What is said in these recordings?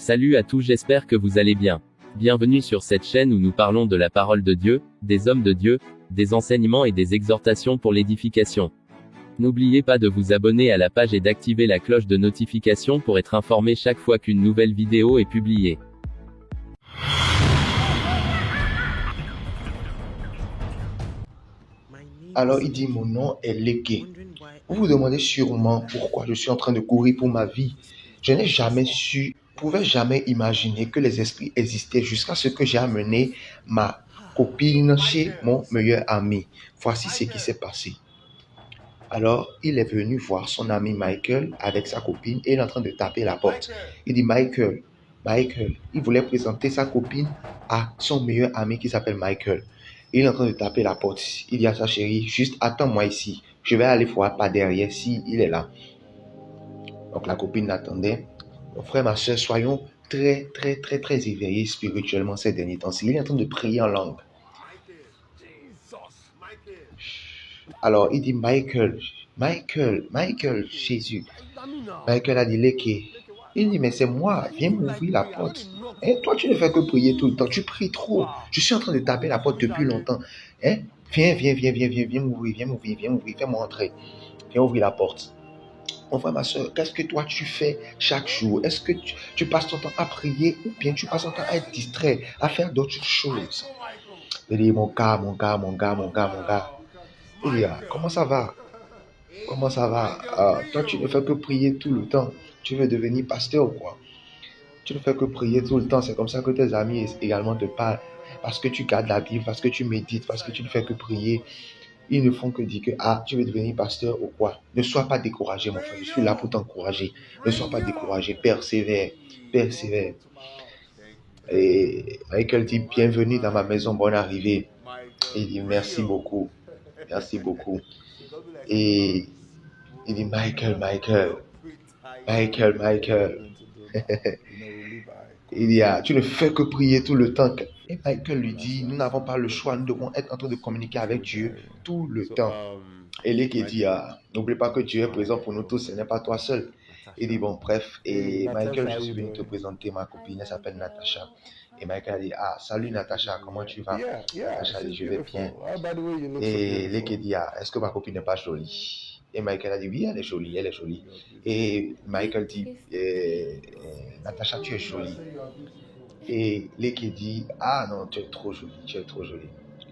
Salut à tous, j'espère que vous allez bien. Bienvenue sur cette chaîne où nous parlons de la parole de Dieu, des hommes de Dieu, des enseignements et des exhortations pour l'édification. N'oubliez pas de vous abonner à la page et d'activer la cloche de notification pour être informé chaque fois qu'une nouvelle vidéo est publiée. Alors il dit, mon nom est Léké. Vous vous demandez sûrement pourquoi je suis en train de courir pour ma vie. Je n'ai jamais su, pouvais jamais imaginer que les esprits existaient jusqu'à ce que j'ai amené ma copine chez mon meilleur ami. Voici ce qui s'est passé. Alors, il est venu voir son ami Michael avec sa copine et il est en train de taper la porte. Il dit, Michael, il voulait présenter sa copine à son meilleur ami qui s'appelle Michael. Il est en train de taper la porte. Il dit à sa chérie, juste attends-moi ici. Je vais aller voir par derrière si il est là. Donc la copine l'attendait. Mon frère, ma soeur, soyons très éveillés spirituellement ces derniers temps. Il est en train de prier en langue. Alors il dit Michael, Jésus. Michael a dit Léké. Il dit mais c'est moi, viens m'ouvrir la porte. Hein? Toi tu ne fais que prier tout le temps, tu pries trop. Je suis en train de taper la porte depuis longtemps. Hein? Viens m'ouvrir, fais-moi entrer. Viens ouvrir la porte. Mon frère, ma soeur, qu'est-ce que toi tu fais chaque jour? Est-ce que tu passes ton temps à prier ou bien tu passes ton temps à être distrait, à faire d'autres choses? Il dit mon gars. Il dit comment ça va? Toi tu ne fais que prier tout le temps. Tu veux devenir pasteur ou quoi? Tu ne fais que prier tout le temps. C'est comme ça que tes amis également te parlent. Parce que tu gardes la Bible, parce que tu médites, parce que tu ne fais que prier. Ils ne font que dire que tu veux devenir pasteur ou quoi. Ne sois pas découragé, mon frère. Je suis là pour t'encourager. Ne sois pas découragé. Persévère. Et Michael dit bienvenue dans ma maison, bonne arrivée. Il dit merci beaucoup. Et il dit Michael. Il dit tu ne fais que prier tout le temps. Et Michael lui dit nous n'avons pas le choix, nous devons être en train de communiquer avec Dieu tout le temps. Et Léké dit n'oublie pas que Dieu est présent pour nous tous, ce n'est pas toi seul. Il dit bon bref, et Michael, je suis venu te présenter ma copine, elle s'appelle Natacha. Et Michael a dit salut Natacha, comment tu vas? Natacha dit je vais bien. Et Léké dit est-ce que ma copine n'est pas jolie? Et Michael a dit oui, elle est jolie. Et Michael dit Natacha, tu es jolie. Et Léké dit non, tu es trop jolie.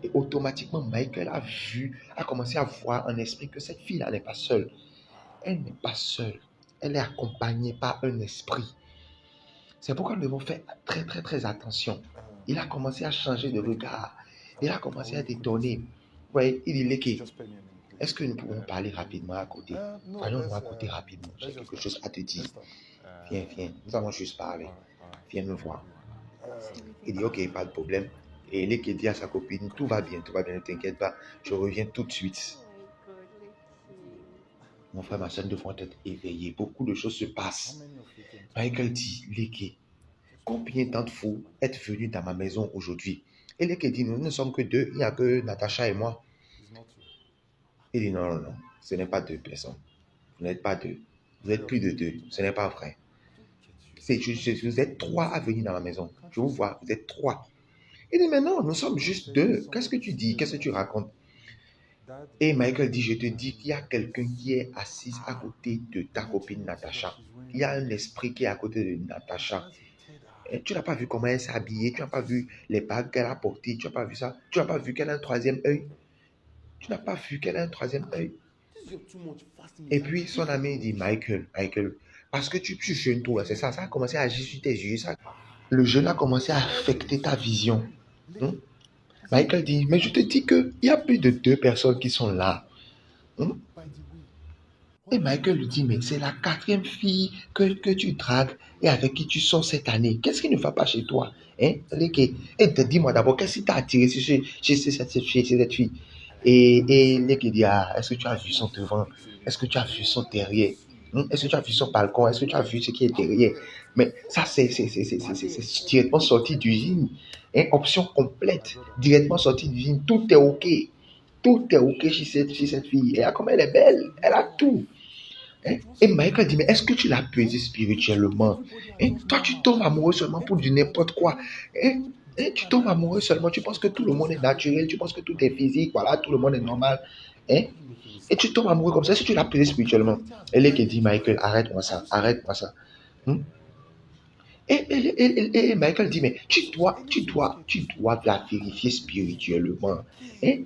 Et automatiquement, Michael a commencé à voir en esprit que cette fille-là n'est pas seule. Elle n'est pas seule. Elle est accompagnée par un esprit. C'est pourquoi nous devons faire très attention. Il a commencé à changer de regard. Il a commencé à être étonné. Vous voyez, il dit Léké, est-ce que nous pouvons parler rapidement à côté? Voyons-nous à côté rapidement. J'ai quelque chose à te dire. Viens. Nous allons juste parler. Viens me voir. Il dit ok, pas de problème. Et Léké dit à sa copine, tout va bien, ne t'inquiète pas, je reviens tout de suite. Mon frère, ma soeur, nous devons être éveillés. Beaucoup de choses se passent. Michael dit, Léké, combien d'entre vous êtes venus dans ma maison aujourd'hui? Et Léké dit, nous ne sommes que deux, il n'y a que Natacha et moi. Il dit, non, ce n'est pas deux personnes. Vous n'êtes pas deux. Vous êtes plus de deux. Ce n'est pas vrai. Vous êtes trois à venir dans ma maison. Je vous vois, vous êtes trois. Il dit, mais non, nous sommes juste deux. Qu'est-ce que tu dis? Qu'est-ce que tu racontes? Et Michael dit, je te dis qu'il y a quelqu'un qui est assis à côté de ta copine Natacha. Il y a un esprit qui est à côté de Natacha. Et tu n'as pas vu comment elle s'est habillée, tu n'as pas vu les bagues qu'elle a portées, tu n'as pas vu ça. Tu n'as pas vu qu'elle a un troisième œil. Et puis son ami dit, Michael, parce que tu jeûnes toi, c'est ça a commencé à agir sur tes yeux. Le jeûne a commencé à affecter ta vision. Michael dit, mais je te dis qu'il y a plus de deux personnes qui sont là. Et Michael lui dit, mais c'est la quatrième fille que tu dragues et avec qui tu sors cette année. Qu'est-ce qui ne va pas chez toi? Léké, et dis-moi d'abord, qu'est-ce qui t'a attiré chez cette fille? Et Léké dit, est-ce que tu as vu son devant? Est-ce que tu as vu son derrière? Est-ce que tu as vu son balcon? Est-ce que tu as vu ce qui est derrière? Mais ça, c'est directement sorti d'usine. Option complète, directement sorti d'usine. Tout est OK chez cette fille. Et là, comme elle est belle, elle a tout. Hein? Et Michael dit, mais est-ce que tu l'as pesé spirituellement? Hein? Toi, tu tombes amoureux seulement pour du n'importe quoi. Hein? Hein? Tu tombes amoureux seulement, tu penses que tout le monde est naturel, tu penses que tout est physique, voilà, tout le monde est normal. Hein? Et tu tombes amoureux comme ça, si tu l'as pesé spirituellement. Elle est qui dit, Michael, arrête-moi ça, arrête-moi ça. Hein? Et Michael dit, mais tu dois la vérifier spirituellement. Hein?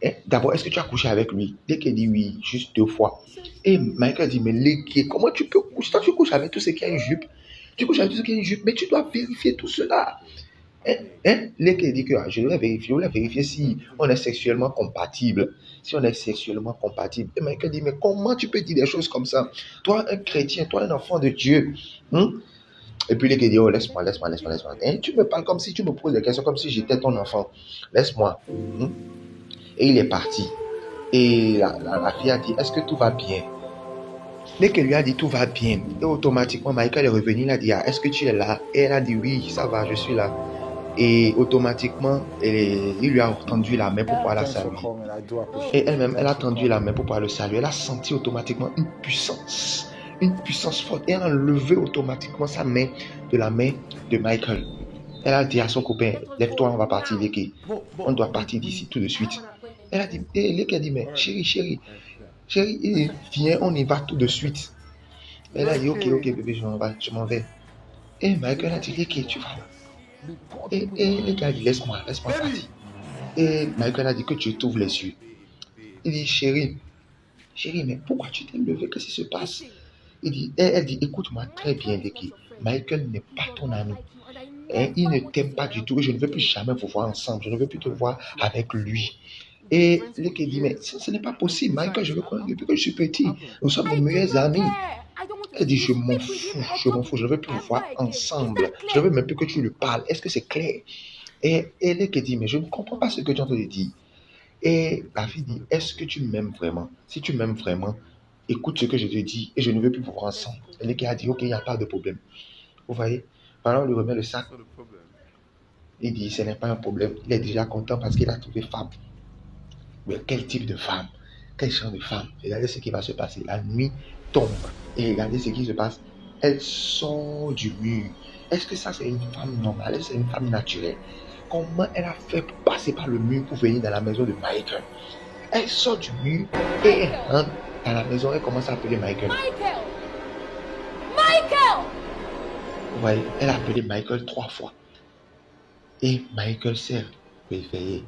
Hein? D'abord, est-ce que tu as couché avec lui? Dès qu'elle dit oui, juste 2 fois. Et Michael dit, mais légué, comment tu peux coucher? Toi, tu couches avec tout ce qui a une jupe. Tu couches avec tout ce qui a une jupe, mais tu dois vérifier tout cela. Hein? Hein? Légué dit que je voulais vérifier si on est sexuellement compatible. Si on est sexuellement compatible. Et Michael dit, mais comment tu peux dire des choses comme ça? Toi, un chrétien, toi, un enfant de Dieu. Hein? Et puis, les gars disent, oh, laisse-moi. Hein? Tu me parles comme si tu me poses des questions, comme si j'étais ton enfant. Laisse-moi. Hein? Et il est parti. Et la fille a dit, est-ce que tout va bien? Dès qu'elle lui a dit, tout va bien. Et automatiquement, Michael est revenu. Il a dit, est-ce que tu es là? Et elle a dit, oui, ça va, je suis là. Et automatiquement, il lui a tendu la main pour pouvoir la saluer. Et elle-même, elle a tendu la main pour pouvoir le saluer. Elle a senti automatiquement une puissance forte. Et elle a enlevé automatiquement sa main de la main de Michael. Elle a dit à son copain, lève-toi, on va partir, Léké. On doit partir d'ici tout de suite. Elle a dit, et Léké a dit, mais chérie, viens, on y va tout de suite. Elle a dit, ok, bébé, je m'en vais. Et Michael a dit, Léké, tu vas là. Et Léké a dit, laisse-moi partir. Et Michael a dit que tu t'ouvres les yeux. Il dit, chérie, mais pourquoi tu t'es levé? Qu'est-ce qui se passe? Elle dit, écoute-moi très bien, Léké. Michael n'est pas ton ami. Hein, il ne t'aime pas du tout et je ne veux plus jamais vous voir ensemble. Je ne veux plus te voir avec lui. Et Léké dit, mais ce n'est pas possible. Michael, je le connais depuis que je suis petit. Nous sommes nos meilleurs amis. Elle dit, je m'en fous. Je ne veux plus vous voir ensemble. Je ne veux même plus que tu lui parles. Est-ce que c'est clair? Et Léké dit, mais je ne comprends pas ce que tu es en train de dire. Et la fille dit, est-ce que tu m'aimes vraiment? Si tu m'aimes vraiment, écoute ce que je te dis et je ne veux plus vous voir ensemble. Et Léké a dit, ok, il n'y a pas de problème. Vous voyez? Pendant on lui remet le sac. Il dit, ce n'est pas un problème. Il est déjà content parce qu'il a trouvé femme. Mais quel type de femme? Quel genre de femme? Regardez ce qui va se passer. La nuit tombe. Et regardez ce qui se passe. Elle sort du mur. Est-ce que ça, c'est une femme normale? Est-ce que c'est une femme naturelle? Comment elle a fait pour passer par le mur pour venir dans la maison de Michael? Elle sort du mur et elle rentre dans la maison. Elle commence à appeler Michael. Vous voyez, elle a appelé Michael 3 fois. Et Michael s'est réveillé.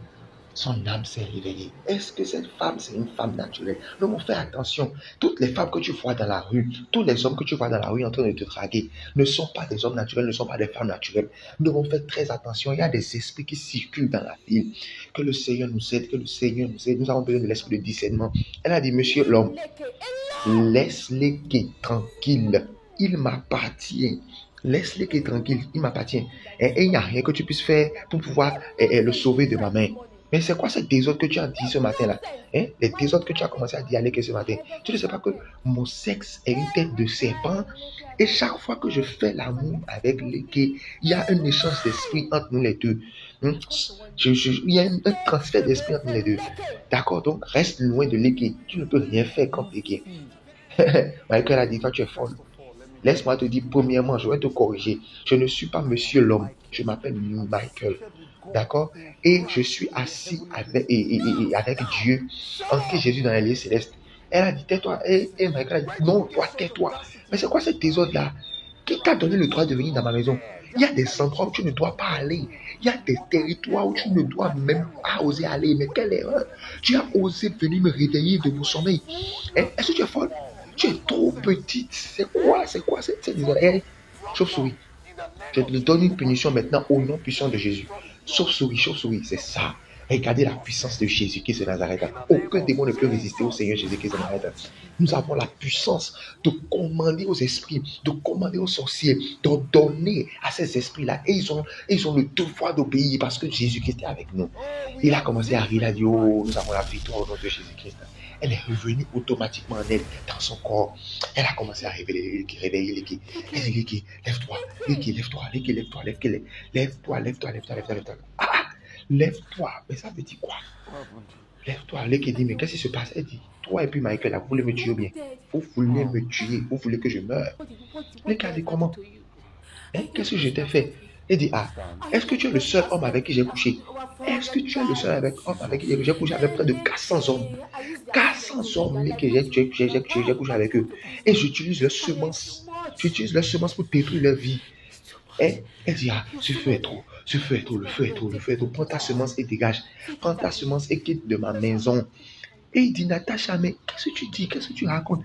Son âme s'est réveillée. Est-ce que cette femme, c'est une femme naturelle? Non, fais attention. Toutes les femmes que tu vois dans la rue, tous les hommes que tu vois dans la rue en train de te draguer, ne sont pas des hommes naturels, ne sont pas des femmes naturelles. Nous devons faire très attention. Il y a des esprits qui circulent dans la ville. Que le Seigneur nous aide, Nous avons besoin de l'esprit de discernement. Elle a dit, monsieur l'homme, laisse-les tranquilles. Il m'appartient. Laisse-les tranquilles. Il m'appartient. Et il n'y a rien que tu puisses faire pour pouvoir le sauver de ma main. Mais c'est quoi cette désordre que tu as dit ce matin-là? Hein? Les désordres que tu as commencé à dire à Léké ce matin. Tu ne sais pas que mon sexe est une tête de serpent. Et chaque fois que je fais l'amour avec Léké, il y a un échange d'esprit entre nous les deux. Il y a un transfert d'esprit entre nous les deux. D'accord? Donc reste loin de Léké. Tu ne peux rien faire contre Léké. Michael a dit, toi tu es folle. Laisse-moi te dire, premièrement, je vais te corriger. Je ne suis pas monsieur l'homme. Je m'appelle Michael. D'accord? Et je suis assis avec Dieu, en qui Jésus dans les lieux célestes. Elle a dit, tais-toi. Et Michael a dit, non, toi, tais-toi. Mais c'est quoi cette désordre-là? Qui t'a donné le droit de venir dans ma maison? Il y a des endroits où tu ne dois pas aller. Il y a des territoires où tu ne dois même pas oser aller. Mais quelle erreur! Tu as osé venir me réveiller de mon sommeil. Est-ce que tu es folle? Tu es trop petite. C'est quoi cette désordre? Chauve-souris. Je te donne une punition maintenant au nom puissant de Jésus. Chauve-souris, c'est ça. Regardez la puissance de Jésus-Christ de Nazareth. Aucun démon ne peut résister au Seigneur Jésus-Christ de Nazareth. Nous avons la puissance de commander aux esprits, de commander aux sorciers, d'ordonner à ces esprits-là. Et ils ont le devoir d'obéir parce que Jésus-Christ est avec nous. Il a commencé à rire, il a dit, oh, nous avons la victoire au nom de Jésus-Christ. Elle est revenue automatiquement en elle, dans son corps. Elle a commencé à réveiller Léké. Elle dit, Léké, lève-toi. Lève-toi. Ah, lève-toi. Mais ça veut dire quoi? Lève-toi. L'équipe dit, mais qu'est-ce qui se passe? Elle dit, toi et puis Michael, là, vous voulez me tuer ou bien? Vous voulez me tuer, vous voulez que je meure. L'équipe dit, comment? Hein? Qu'est-ce que je t'ai fait? Il dit, ah, est-ce que tu es le seul homme avec qui j'ai couché? Est-ce que tu es le seul homme avec qui j'ai couché avec près de 400 hommes? 400 hommes que j'ai couché avec eux. Et j'utilise leurs semences. J'utilise leurs semences pour détruire leur vie. Et elle dit, ah, ce feu est trop, ce feu est trop, le feu est trop, le feu est trop. Prends ta semence et dégage. Prends ta semence et quitte de ma maison. Et il dit, Natacha, mais qu'est-ce que tu dis? Qu'est-ce que tu racontes?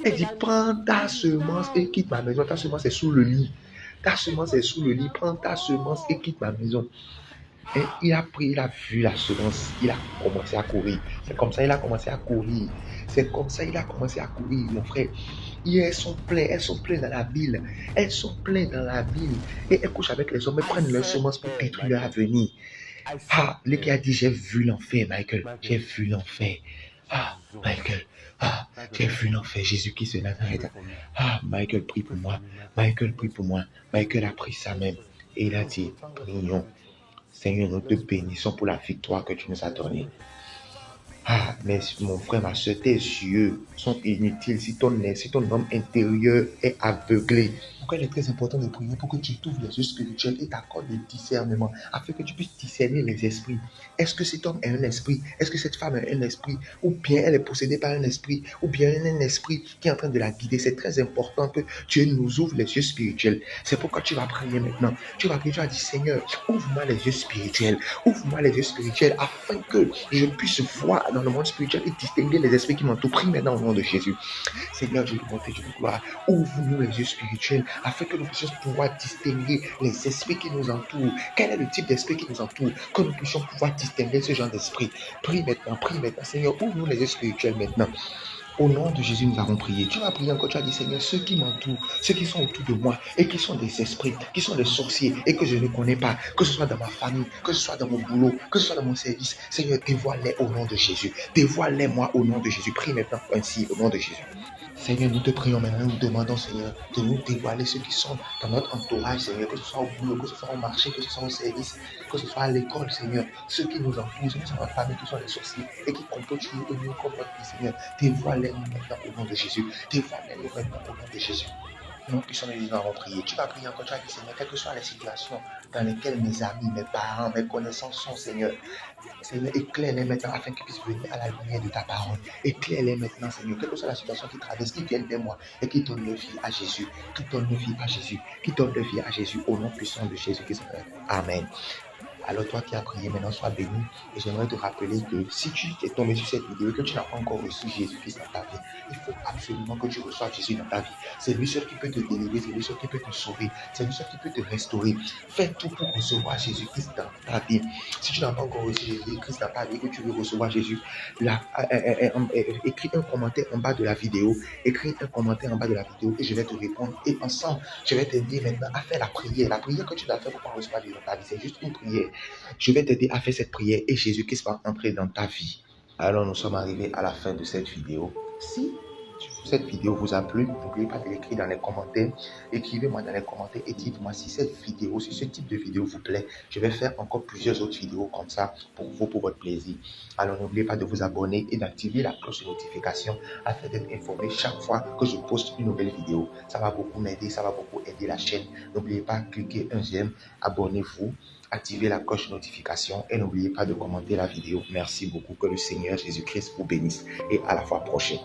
Elle dit, prends ta semence et quitte ma maison. Ta semence est sous le lit. Ta semence est sous le lit. Prends ta semence et quitte ma maison. Et il a pris, il a vu la semence, il a commencé à courir. C'est comme ça, il a commencé à courir. C'est comme ça, il a commencé à courir, mon frère. Et elles sont pleines dans la ville. Elles sont pleines dans la ville. Et elles couchent avec les hommes, elles prennent leurs semences pour détruire leur avenir. Ah, le qui a dit, j'ai vu l'enfer, Michael. J'ai vu l'enfer. Ah, Michael. Ah, j'ai vu l'enfer. Jésus-Christ de Nazareth. Ah, Michael, prie pour moi. Michael, prie pour moi. Michael a pris sa main. Et il a dit, prions. Seigneur, nous te bénissons pour la victoire que tu nous as donnée. Ah, mais mon frère, ma soeur, tes yeux sont inutiles si ton homme intérieur est aveuglé. Pourquoi il est très important de prier pour que tu t'ouvres les yeux spirituels et t'accordes le discernement afin que tu puisses discerner les esprits. Est-ce que cet homme est un esprit? Est-ce que cette femme est un esprit? Ou bien elle est possédée par un esprit? Ou bien elle est un esprit qui est en train de la guider? C'est très important que Dieu nous ouvre les yeux spirituels. C'est pourquoi tu vas prier maintenant. Tu vas prier, tu vas dire, Seigneur, ouvre-moi les yeux spirituels. Ouvre-moi les yeux spirituels afin que je puisse voir dans le monde spirituel et distinguer les esprits qui m'entourent. Prie maintenant au nom de Jésus. Seigneur, je te montre, je te gloire. Ouvre-nous les yeux spirituels afin que nous puissions pouvoir distinguer les esprits qui nous entourent. Quel est le type d'esprit qui nous entoure? Que nous puissions pouvoir distinguer ce genre d'esprit. Prie maintenant, Seigneur, ouvre-nous les yeux spirituels maintenant. Au nom de Jésus, nous avons prié. Tu vas prier encore, tu as dit, Seigneur, ceux qui m'entourent, ceux qui sont autour de moi et qui sont des esprits, qui sont des sorciers et que je ne connais pas, que ce soit dans ma famille, que ce soit dans mon boulot, que ce soit dans mon service, Seigneur, dévoile-les au nom de Jésus. Dévoile-les-moi au nom de Jésus. Prie maintenant ainsi au nom de Jésus. Seigneur, nous te prions maintenant, nous demandons, Seigneur, de nous dévoiler ceux qui sont dans notre entourage, Seigneur, que ce soit au boulot, que ce soit au marché, que ce soit au service, que ce soit à l'école, Seigneur, ceux qui nous entourent, ceux qui sont dans notre famille, qui sont les sorciers et qui complotent sur nous, comme notre vie, Seigneur, dévoile-les maintenant au nom de Jésus, dévoile-les maintenant au nom de Jésus. Nous qui sommes les gens avons prié. Tu vas prier encore, tu vas dire, Seigneur, quelles que soient les situations dans lesquelles mes amis, mes parents, mes connaissances sont, Seigneur, éclaire-les maintenant afin qu'ils puissent venir à la lumière de ta parole. Éclaire-les maintenant, Seigneur, quelle que soit la situation qu'ils traversent, qu'ils viennent vers moi et qu'ils donnent leur vie à Jésus, qu'ils donnent leur vie à Jésus, qu'ils donnent leur vie à Jésus au nom puissant de Jésus-Christ. Amen. Alors toi qui as prié, maintenant sois béni. Et j'aimerais te rappeler que si tu es tombé sur cette vidéo et que tu n'as pas encore reçu Jésus-Christ dans ta vie, il faut absolument que tu reçoives Jésus dans ta vie. C'est lui seul qui peut te délivrer, c'est lui seul qui peut te sauver, c'est lui seul qui peut te restaurer. Fais tout pour recevoir Jésus-Christ dans ta vie. Si tu n'as pas encore reçu Jésus-Christ dans ta vie et que tu veux recevoir Jésus, écris un commentaire en bas de la vidéo. Écris un commentaire en bas de la vidéo et je vais te répondre. Et ensemble, je vais t'aider maintenant à faire la prière. La prière que tu dois faire pour pouvoir recevoir Jésus dans ta vie, c'est juste une prière. Je vais t'aider à faire cette prière et Jésus-Christ va entrer dans ta vie. Alors nous sommes arrivés à la fin de cette vidéo. Si cette vidéo vous a plu, n'oubliez pas de l'écrire dans les commentaires. Écrivez-moi dans les commentaires et dites-moi si cette vidéo, si ce type de vidéo vous plaît. Je vais faire encore plusieurs autres vidéos comme ça pour vous, pour votre plaisir. Alors n'oubliez pas de vous abonner et d'activer la cloche de notification afin d'être informé chaque fois que je poste une nouvelle vidéo. Ça va beaucoup m'aider, ça va beaucoup aider la chaîne. N'oubliez pas de cliquer un j'aime, abonnez-vous, activez la cloche de notification et n'oubliez pas de commenter la vidéo. Merci beaucoup, que le Seigneur Jésus-Christ vous bénisse et à la fois prochaine.